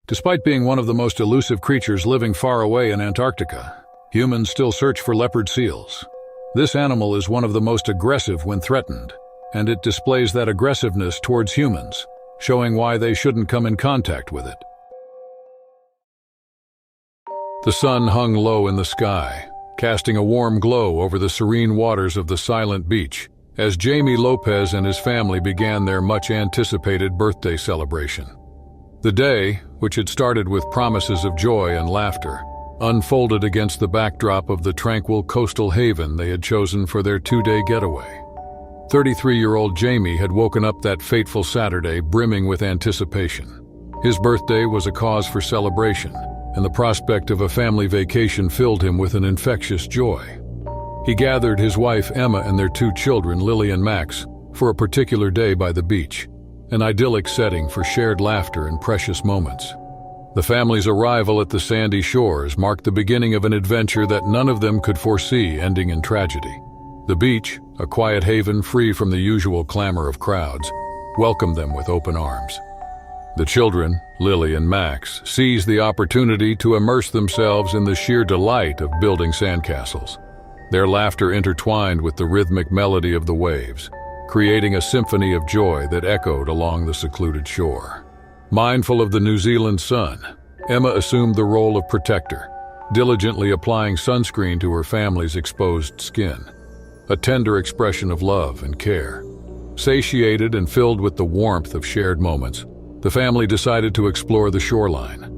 Despite being one of the most elusive creatures living far away in Antarctica, humans still search for leopard seals. This animal is one of the most aggressive when threatened, and it displays that aggressiveness towards humans, showing why they shouldn't come in contact with it. The sun hung low in the sky, casting a warm glow over the serene waters of the silent beach, as Jamie Lopez and his family began their much-anticipated birthday celebration. The day, which had started with promises of joy and laughter, unfolded against the backdrop of the tranquil coastal haven they had chosen for their two-day getaway. 33-year-old Jamie had woken up that fateful Saturday brimming with anticipation. His birthday was a cause for celebration, and the prospect of a family vacation filled him with an infectious joy. He gathered his wife Emma and their two children, Lily and Max, for a particular day by the beach, an idyllic setting for shared laughter and precious moments. The family's arrival at the sandy shores marked the beginning of an adventure that none of them could foresee ending in tragedy. The beach, a quiet haven free from the usual clamor of crowds, welcomed them with open arms. The children, Lily and Max, seized the opportunity to immerse themselves in the sheer delight of building sandcastles. Their laughter intertwined with the rhythmic melody of the waves, creating a symphony of joy that echoed along the secluded shore. Mindful of the New Zealand sun, Emma assumed the role of protector, diligently applying sunscreen to her family's exposed skin, a tender expression of love and care. Satiated and filled with the warmth of shared moments, the family decided to explore the shoreline.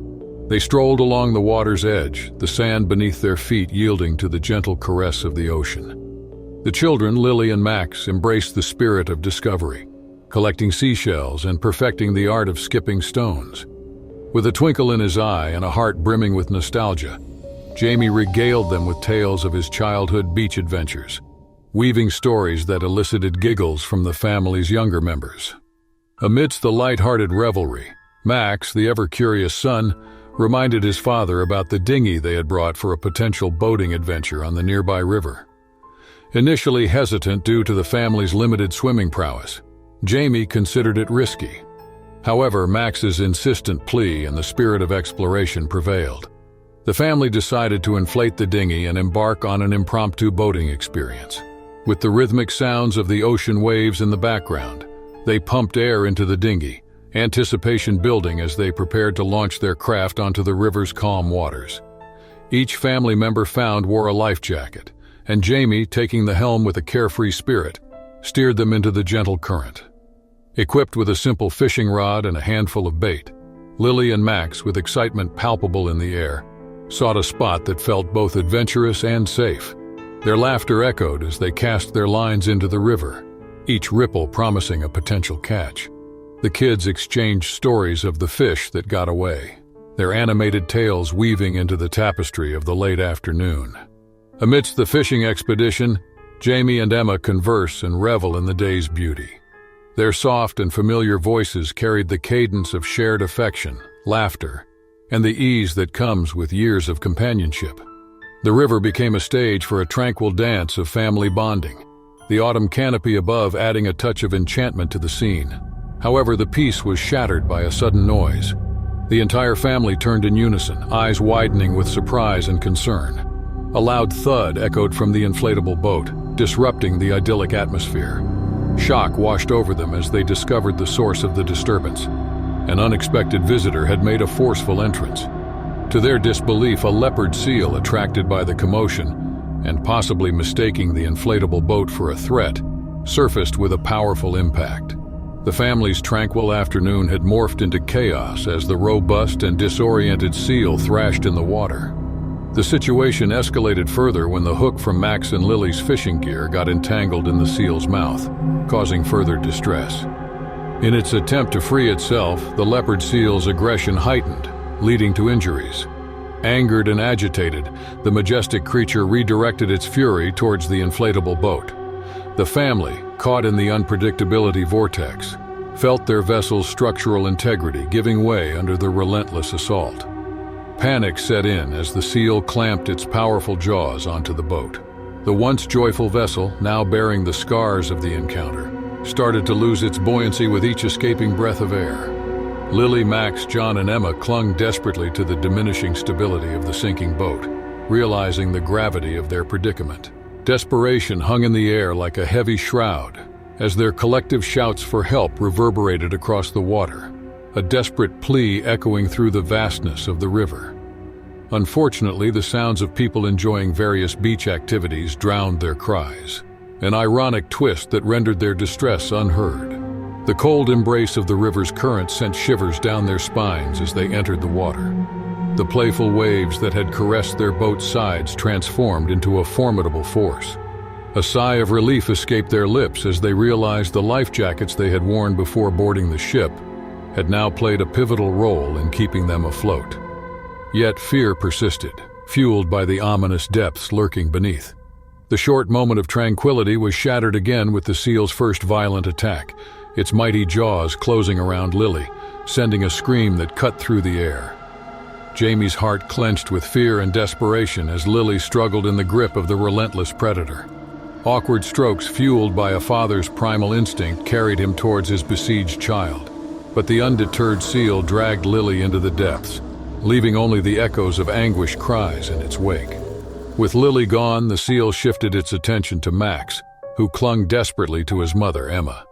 They strolled along the water's edge, the sand beneath their feet yielding to the gentle caress of the ocean. The children, Lily and Max, embraced the spirit of discovery, collecting seashells and perfecting the art of skipping stones. With a twinkle in his eye and a heart brimming with nostalgia, Jamie regaled them with tales of his childhood beach adventures, weaving stories that elicited giggles from the family's younger members. Amidst the light-hearted revelry, Max, the ever-curious son, reminded his father about the dinghy they had brought for a potential boating adventure on the nearby river. Initially hesitant due to the family's limited swimming prowess, Jamie considered it risky. However, Max's insistent plea and the spirit of exploration prevailed. The family decided to inflate the dinghy and embark on an impromptu boating experience. With the rhythmic sounds of the ocean waves in the background, they pumped air into the dinghy, anticipation building as they prepared to launch their craft onto the river's calm waters. Each family member found wore a life jacket, and Jamie, taking the helm with a carefree spirit, steered them into the gentle current. Equipped with a simple fishing rod and a handful of bait, Lily and Max, with excitement palpable in the air, sought a spot that felt both adventurous and safe. Their laughter echoed as they cast their lines into the river, each ripple promising a potential catch. The kids exchanged stories of the fish that got away, their animated tales weaving into the tapestry of the late afternoon. Amidst the fishing expedition, Jamie and Emma converse and revel in the day's beauty. Their soft and familiar voices carried the cadence of shared affection, laughter, and the ease that comes with years of companionship. The river became a stage for a tranquil dance of family bonding, the autumn canopy above adding a touch of enchantment to the scene. However, the peace was shattered by a sudden noise. The entire family turned in unison, eyes widening with surprise and concern. A loud thud echoed from the inflatable boat, disrupting the idyllic atmosphere. Shock washed over them as they discovered the source of the disturbance. An unexpected visitor had made a forceful entrance. To their disbelief, a leopard seal, attracted by the commotion and possibly mistaking the inflatable boat for a threat, surfaced with a powerful impact. The family's tranquil afternoon had morphed into chaos as the robust and disoriented seal thrashed in the water. The situation escalated further when the hook from Max and Lily's fishing gear got entangled in the seal's mouth, causing further distress. In its attempt to free itself, the leopard seal's aggression heightened, leading to injuries. Angered and agitated, the majestic creature redirected its fury towards the inflatable boat. The family, caught in the unpredictability vortex, felt their vessel's structural integrity giving way under the relentless assault. Panic set in as the seal clamped its powerful jaws onto the boat. The once joyful vessel, now bearing the scars of the encounter, started to lose its buoyancy with each escaping breath of air. Lily, Max, John, and Emma clung desperately to the diminishing stability of the sinking boat, realizing the gravity of their predicament. Desperation hung in the air like a heavy shroud as their collective shouts for help reverberated across the water, a desperate plea echoing through the vastness of the river. Unfortunately, the sounds of people enjoying various beach activities drowned their cries, an ironic twist that rendered their distress unheard. The cold embrace of the river's current sent shivers down their spines as they entered the water. The playful waves that had caressed their boat's sides transformed into a formidable force. A sigh of relief escaped their lips as they realized the life jackets they had worn before boarding the ship had now played a pivotal role in keeping them afloat. Yet fear persisted, fueled by the ominous depths lurking beneath. The short moment of tranquility was shattered again with the seal's first violent attack, its mighty jaws closing around Lily, sending a scream that cut through the air. Jamie's heart clenched with fear and desperation as Lily struggled in the grip of the relentless predator. Awkward strokes fueled by a father's primal instinct carried him towards his besieged child, but the undeterred seal dragged Lily into the depths, leaving only the echoes of anguished cries in its wake. With Lily gone, the seal shifted its attention to Max, who clung desperately to his mother, Emma.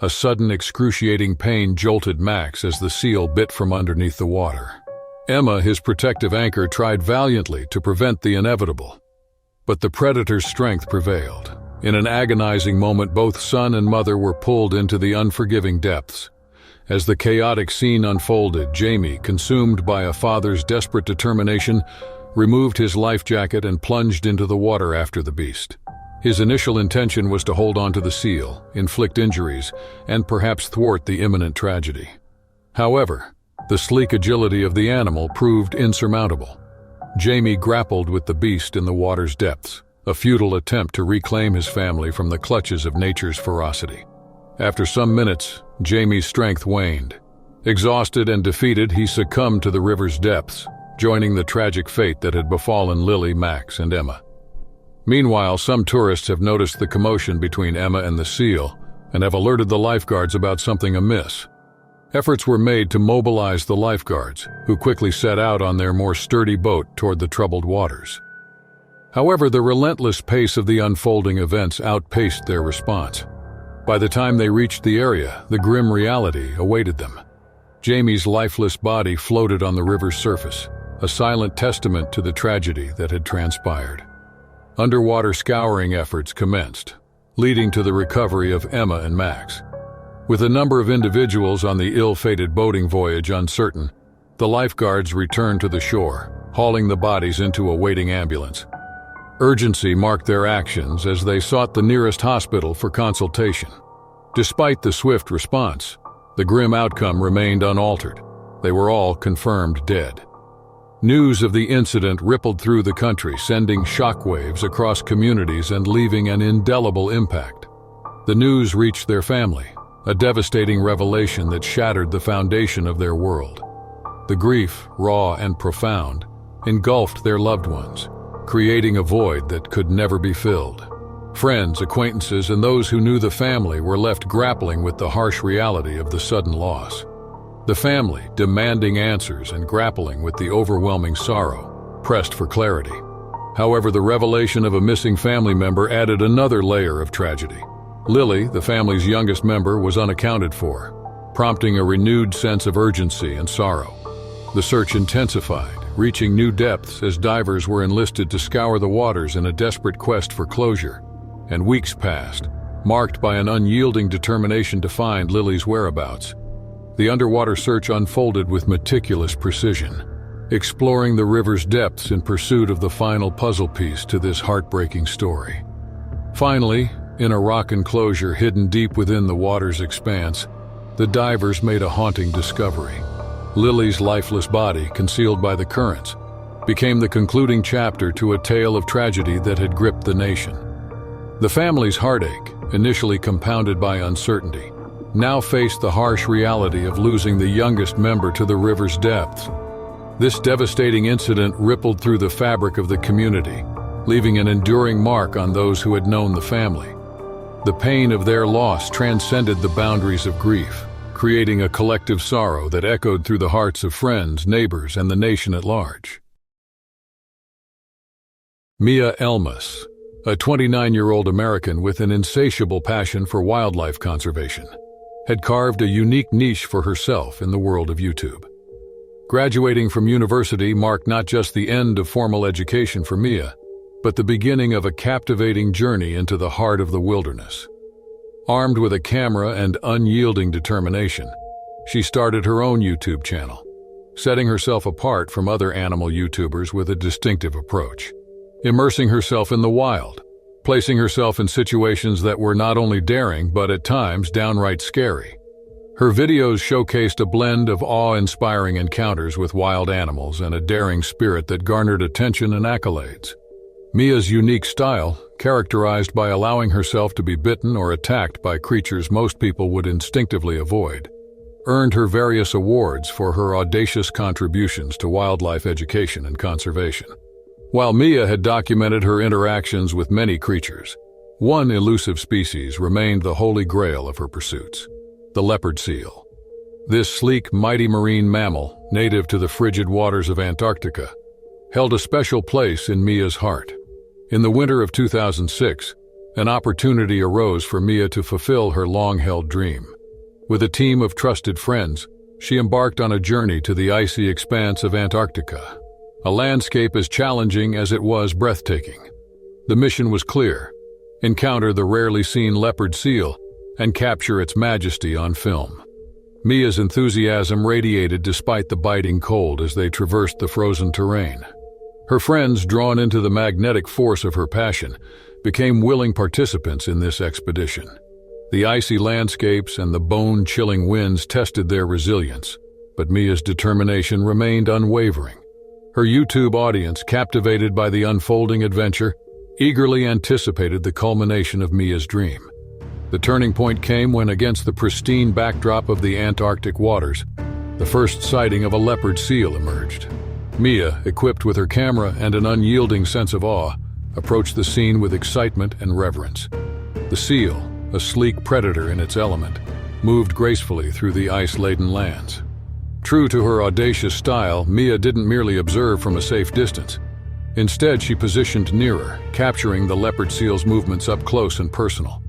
A sudden excruciating pain jolted Max as the seal bit from underneath the water. Emma, his protective anchor, tried valiantly to prevent the inevitable, but the predator's strength prevailed. In an agonizing moment, both son and mother were pulled into the unforgiving depths. As the chaotic scene unfolded, Jamie, consumed by a father's desperate determination, removed his life jacket and plunged into the water after the beast. His initial intention was to hold on to the seal, inflict injuries, and perhaps thwart the imminent tragedy. However, the sleek agility of the animal proved insurmountable. Jamie grappled with the beast in the water's depths, a futile attempt to reclaim his family from the clutches of nature's ferocity. After some minutes, Jamie's strength waned. Exhausted and defeated, he succumbed to the river's depths, joining the tragic fate that had befallen Lily, Max, and Emma. Meanwhile, some tourists have noticed the commotion between Emma and the seal and have alerted the lifeguards about something amiss. Efforts were made to mobilize the lifeguards, who quickly set out on their more sturdy boat toward the troubled waters. However, the relentless pace of the unfolding events outpaced their response. By the time they reached the area, the grim reality awaited them. Jamie's lifeless body floated on the river's surface, a silent testament to the tragedy that had transpired. Underwater scouring efforts commenced, leading to the recovery of Emma and Max. With a number of individuals on the ill-fated boating voyage uncertain, the lifeguards returned to the shore, hauling the bodies into a waiting ambulance. Urgency marked their actions as they sought the nearest hospital for consultation. Despite the swift response, the grim outcome remained unaltered. They were all confirmed dead. News of the incident rippled through the country, sending shockwaves across communities and leaving an indelible impact. The news reached their family, a devastating revelation that shattered the foundation of their world. The grief, raw and profound, engulfed their loved ones, creating a void that could never be filled. Friends, acquaintances, and those who knew the family were left grappling with the harsh reality of the sudden loss. The family, demanding answers and grappling with the overwhelming sorrow, pressed for clarity. However, the revelation of a missing family member added another layer of tragedy. Lily, the family's youngest member, was unaccounted for, prompting a renewed sense of urgency and sorrow. The search intensified, reaching new depths as divers were enlisted to scour the waters in a desperate quest for closure, and weeks passed, marked by an unyielding determination to find Lily's whereabouts. The underwater search unfolded with meticulous precision, exploring the river's depths in pursuit of the final puzzle piece to this heartbreaking story. Finally, in a rock enclosure hidden deep within the water's expanse, the divers made a haunting discovery. Lily's lifeless body, concealed by the currents, became the concluding chapter to a tale of tragedy that had gripped the nation. The family's heartache, initially compounded by uncertainty, now faced the harsh reality of losing the youngest member to the river's depths. This devastating incident rippled through the fabric of the community, leaving an enduring mark on those who had known the family. The pain of their loss transcended the boundaries of grief, creating a collective sorrow that echoed through the hearts of friends, neighbors, and the nation at large. Mia Elmas, a 29-year-old American with an insatiable passion for wildlife conservation, had carved a unique niche for herself in the world of YouTube. Graduating from university marked not just the end of formal education for Mia, but the beginning of a captivating journey into the heart of the wilderness. Armed with a camera and unyielding determination, she started her own YouTube channel, setting herself apart from other animal YouTubers with a distinctive approach. Immersing herself in the wild, placing herself in situations that were not only daring but at times downright scary. Her videos showcased a blend of awe-inspiring encounters with wild animals and a daring spirit that garnered attention and accolades. Mia's unique style, characterized by allowing herself to be bitten or attacked by creatures most people would instinctively avoid, earned her various awards for her audacious contributions to wildlife education and conservation. While Mia had documented her interactions with many creatures, one elusive species remained the holy grail of her pursuits: the leopard seal. This sleek, mighty marine mammal, native to the frigid waters of Antarctica, held a special place in Mia's heart. In the winter of 2006, an opportunity arose for Mia to fulfill her long-held dream. With a team of trusted friends, she embarked on a journey to the icy expanse of Antarctica, a landscape as challenging as it was breathtaking. The mission was clear: encounter the rarely seen leopard seal and capture its majesty on film. Mia's enthusiasm radiated despite the biting cold as they traversed the frozen terrain. Her friends, drawn into the magnetic force of her passion, became willing participants in this expedition. The icy landscapes and the bone-chilling winds tested their resilience, but Mia's determination remained unwavering. Her YouTube audience, captivated by the unfolding adventure, eagerly anticipated the culmination of Mia's dream. The turning point came when, against the pristine backdrop of the Antarctic waters, the first sighting of a leopard seal emerged. Mia, equipped with her camera and an unyielding sense of awe, approached the scene with excitement and reverence. The seal, a sleek predator in its element, moved gracefully through the ice-laden lands. True to her audacious style, Mia didn't merely observe from a safe distance. Instead, she positioned nearer, capturing the leopard seal's movements up close and personal.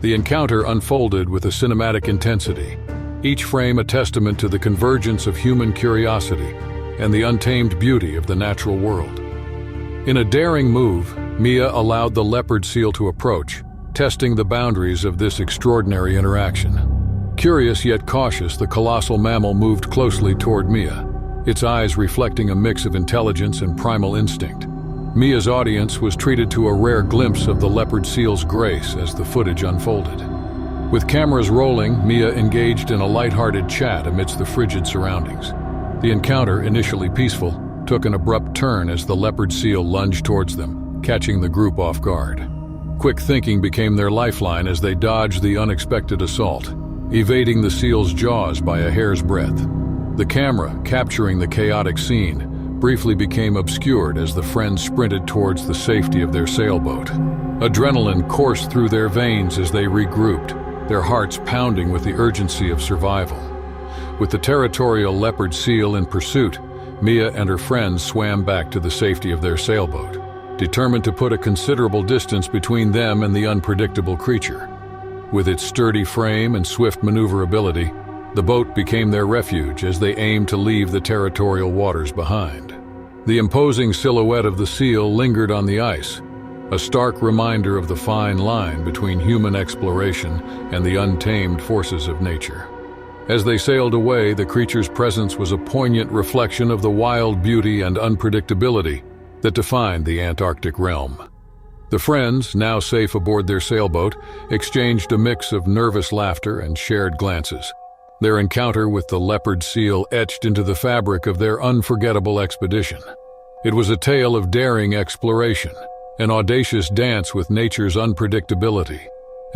The encounter unfolded with a cinematic intensity, each frame a testament to the convergence of human curiosity and the untamed beauty of the natural world. In a daring move, Mia allowed the leopard seal to approach, testing the boundaries of this extraordinary interaction. Curious yet cautious, the colossal mammal moved closely toward Mia, its eyes reflecting a mix of intelligence and primal instinct. Mia's audience was treated to a rare glimpse of the leopard seal's grace as the footage unfolded. With cameras rolling, Mia engaged in a lighthearted chat amidst the frigid surroundings. The encounter, initially peaceful, took an abrupt turn as the leopard seal lunged towards them, catching the group off guard. Quick thinking became their lifeline as they dodged the unexpected assault, evading the seal's jaws by a hair's breadth. The camera, capturing the chaotic scene, briefly became obscured as the friends sprinted towards the safety of their sailboat. Adrenaline coursed through their veins as they regrouped, their hearts pounding with the urgency of survival. With the territorial leopard seal in pursuit, Mia and her friends swam back to the safety of their sailboat, determined to put a considerable distance between them and the unpredictable creature. With its sturdy frame and swift maneuverability, the boat became their refuge as they aimed to leave the territorial waters behind. The imposing silhouette of the seal lingered on the ice, a stark reminder of the fine line between human exploration and the untamed forces of nature. As they sailed away, the creature's presence was a poignant reflection of the wild beauty and unpredictability that defined the Antarctic realm. The friends, now safe aboard their sailboat, exchanged a mix of nervous laughter and shared glances, their encounter with the leopard seal etched into the fabric of their unforgettable expedition. It was a tale of daring exploration, an audacious dance with nature's unpredictability,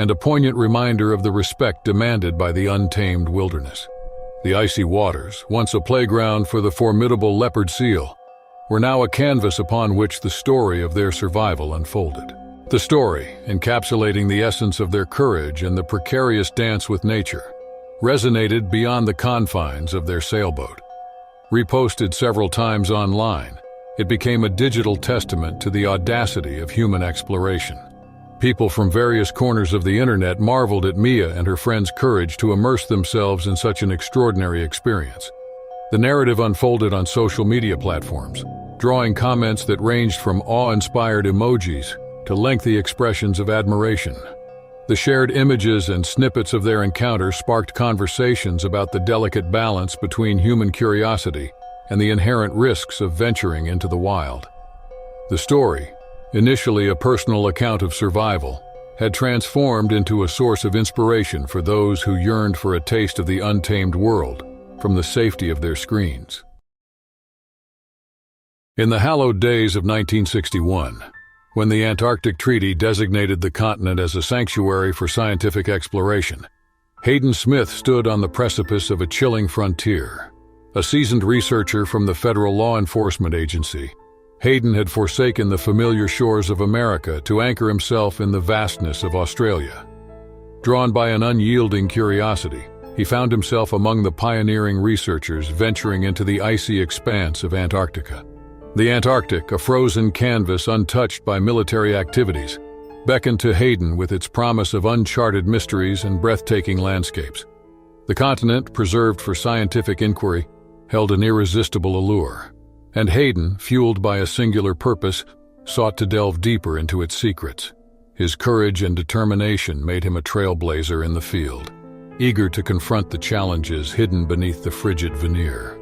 and a poignant reminder of the respect demanded by the untamed wilderness. The icy waters, once a playground for the formidable leopard seal, were now a canvas upon which the story of their survival unfolded. The story, encapsulating the essence of their courage and the precarious dance with nature. resonated beyond the confines of their sailboat. Reposted several times online, it became a digital testament to the audacity of human exploration. People from various corners of the internet marveled at Mia and her friends' courage to immerse themselves in such an extraordinary experience. The narrative unfolded on social media platforms, drawing comments that ranged from awe-inspired emojis to lengthy expressions of admiration. The shared images and snippets of their encounter sparked conversations about the delicate balance between human curiosity and the inherent risks of venturing into the wild. The story, initially a personal account of survival, had transformed into a source of inspiration for those who yearned for a taste of the untamed world from the safety of their screens. In the hallowed days of 1961, when the Antarctic Treaty designated the continent as a sanctuary for scientific exploration, Hayden Smith stood on the precipice of a chilling frontier. A seasoned researcher from the Federal Law Enforcement Agency, Hayden had forsaken the familiar shores of America to anchor himself in the vastness of Australia. Drawn by an unyielding curiosity, he found himself among the pioneering researchers venturing into the icy expanse of Antarctica. The Antarctic, a frozen canvas untouched by military activities, beckoned to Hayden with its promise of uncharted mysteries and breathtaking landscapes. The continent, preserved for scientific inquiry, held an irresistible allure, and Hayden, fueled by a singular purpose, sought to delve deeper into its secrets. His courage and determination made him a trailblazer in the field, eager to confront the challenges hidden beneath the frigid veneer.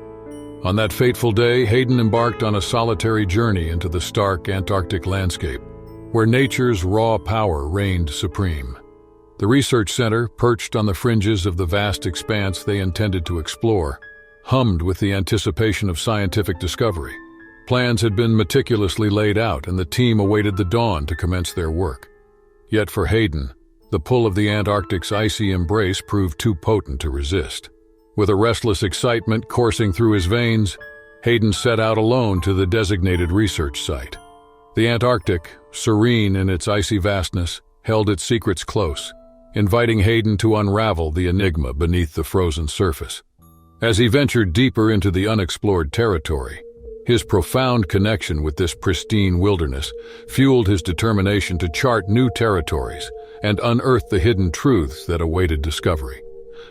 On that fateful day, Hayden embarked on a solitary journey into the stark Antarctic landscape, where nature's raw power reigned supreme. The research center, perched on the fringes of the vast expanse they intended to explore, hummed with the anticipation of scientific discovery. Plans had been meticulously laid out, and the team awaited the dawn to commence their work. Yet for Hayden, the pull of the Antarctic's icy embrace proved too potent to resist. With a restless excitement coursing through his veins, Hayden set out alone to the designated research site. The Antarctic, serene in its icy vastness, held its secrets close, inviting Hayden to unravel the enigma beneath the frozen surface. As he ventured deeper into the unexplored territory, his profound connection with this pristine wilderness fueled his determination to chart new territories and unearth the hidden truths that awaited discovery.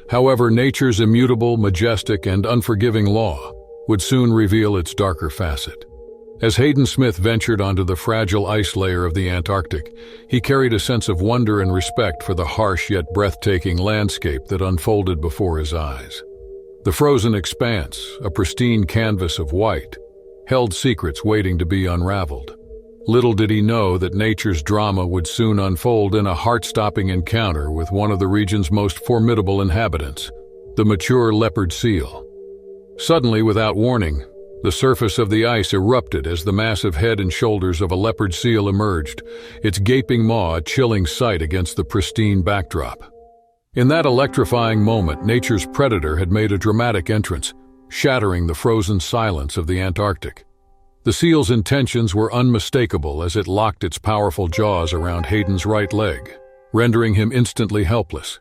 However, nature's immutable, majestic, and unforgiving law would soon reveal its darker facet. As Hayden Smith ventured onto the fragile ice layer of the Antarctic, he carried a sense of wonder and respect for the harsh yet breathtaking landscape that unfolded before his eyes. The frozen expanse, a pristine canvas of white, held secrets waiting to be unraveled. Little did he know that nature's drama would soon unfold in a heart-stopping encounter with one of the region's most formidable inhabitants, the mature leopard seal. Suddenly, without warning, the surface of the ice erupted as the massive head and shoulders of a leopard seal emerged, its gaping maw a chilling sight against the pristine backdrop. In that electrifying moment, nature's predator had made a dramatic entrance, shattering the frozen silence of the Antarctic. The seal's intentions were unmistakable as it locked its powerful jaws around Hayden's right leg, rendering him instantly helpless.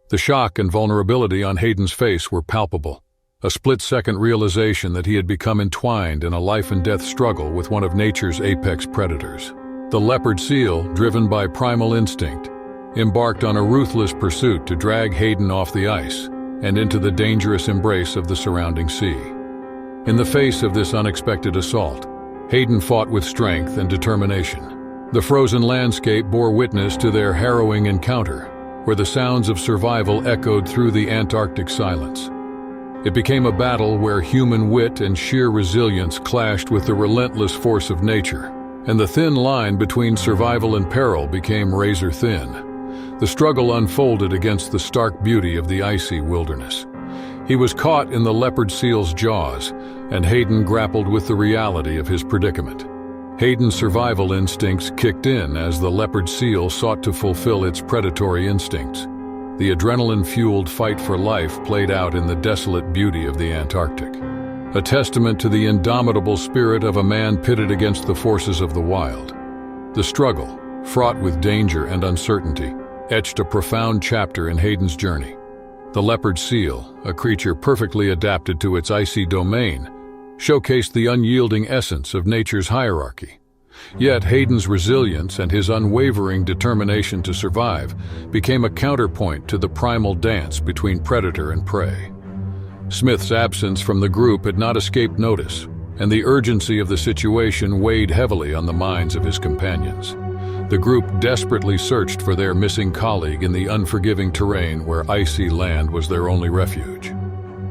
The shock and vulnerability on Hayden's face were palpable, a split-second realization that he had become entwined in a life-and-death struggle with one of nature's apex predators. The leopard seal, driven by primal instinct, embarked on a ruthless pursuit to drag Hayden off the ice and into the dangerous embrace of the surrounding sea. In the face of this unexpected assault, Hayden fought with strength and determination. The frozen landscape bore witness to their harrowing encounter, where the sounds of survival echoed through the Antarctic silence. It became a battle where human wit and sheer resilience clashed with the relentless force of nature, and the thin line between survival and peril became razor-thin. The struggle unfolded against the stark beauty of the icy wilderness. He was caught in the leopard seal's jaws, and Hayden grappled with the reality of his predicament. Hayden's survival instincts kicked in as the leopard seal sought to fulfill its predatory instincts. The adrenaline-fueled fight for life played out in the desolate beauty of the Antarctic, a testament to the indomitable spirit of a man pitted against the forces of the wild. The struggle, fraught with danger and uncertainty, etched a profound chapter in Hayden's journey. The leopard seal, a creature perfectly adapted to its icy domain, showcased the unyielding essence of nature's hierarchy. Yet Hayden's resilience and his unwavering determination to survive became a counterpoint to the primal dance between predator and prey. Smith's absence from the group had not escaped notice, and the urgency of the situation weighed heavily on the minds of his companions. The group desperately searched for their missing colleague in the unforgiving terrain where icy land was their only refuge.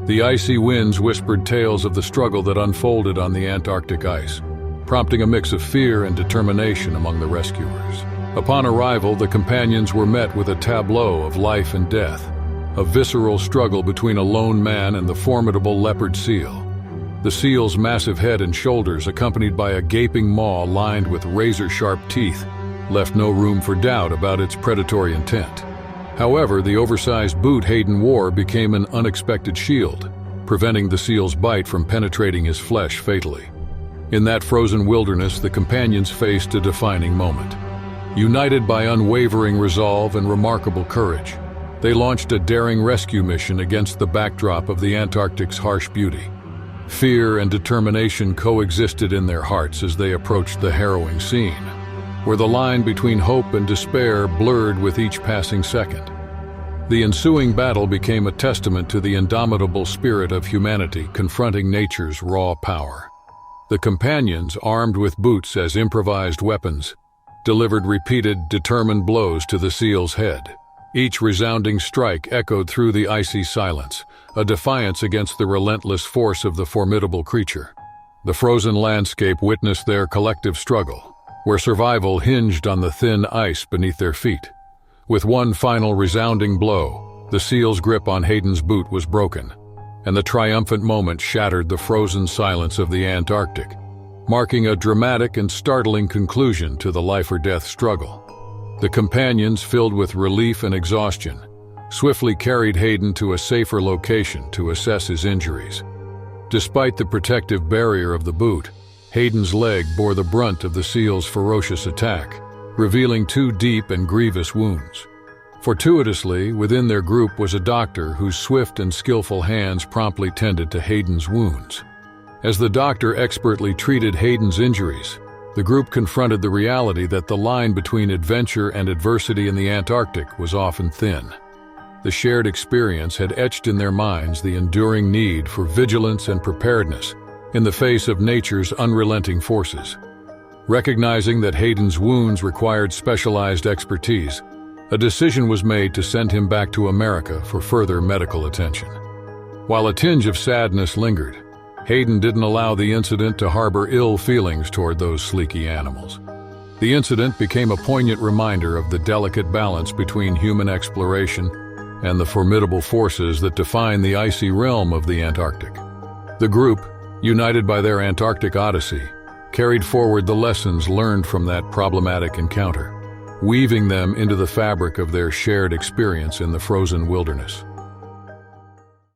The icy winds whispered tales of the struggle that unfolded on the Antarctic ice, prompting a mix of fear and determination among the rescuers. Upon arrival, the companions were met with a tableau of life and death, a visceral struggle between a lone man and the formidable leopard seal. The seal's massive head and shoulders, accompanied by a gaping maw lined with razor-sharp teeth, left no room for doubt about its predatory intent. However, the oversized boot Hayden wore became an unexpected shield, preventing the seal's bite from penetrating his flesh fatally. In that frozen wilderness, the companions faced a defining moment. United by unwavering resolve and remarkable courage, they launched a daring rescue mission against the backdrop of the Antarctic's harsh beauty. Fear and determination coexisted in their hearts as they approached the harrowing scene, where the line between hope and despair blurred with each passing second. The ensuing battle became a testament to the indomitable spirit of humanity confronting nature's raw power. The companions, armed with boots as improvised weapons, delivered repeated, determined blows to the seal's head. Each resounding strike echoed through the icy silence, a defiance against the relentless force of the formidable creature. The frozen landscape witnessed their collective struggle, where survival hinged on the thin ice beneath their feet. With one final resounding blow, the seal's grip on Hayden's boot was broken, and the triumphant moment shattered the frozen silence of the Antarctic, marking a dramatic and startling conclusion to the life-or-death struggle. The companions, filled with relief and exhaustion, swiftly carried Hayden to a safer location to assess his injuries. Despite the protective barrier of the boot, Hayden's leg bore the brunt of the seal's ferocious attack, revealing 2 deep and grievous wounds. Fortuitously, within their group was a doctor whose swift and skillful hands promptly tended to Hayden's wounds. As the doctor expertly treated Hayden's injuries, the group confronted the reality that the line between adventure and adversity in the Antarctic was often thin. The shared experience had etched in their minds the enduring need for vigilance and preparedness in the face of nature's unrelenting forces. Recognizing that Hayden's wounds required specialized expertise, a decision was made to send him back to America for further medical attention. While a tinge of sadness lingered, Hayden didn't allow the incident to harbor ill feelings toward those sleeky animals. The incident became a poignant reminder of the delicate balance between human exploration and the formidable forces that define the icy realm of the Antarctic. The group, united by their Antarctic odyssey, carried forward the lessons learned from that problematic encounter, weaving them into the fabric of their shared experience in the frozen wilderness.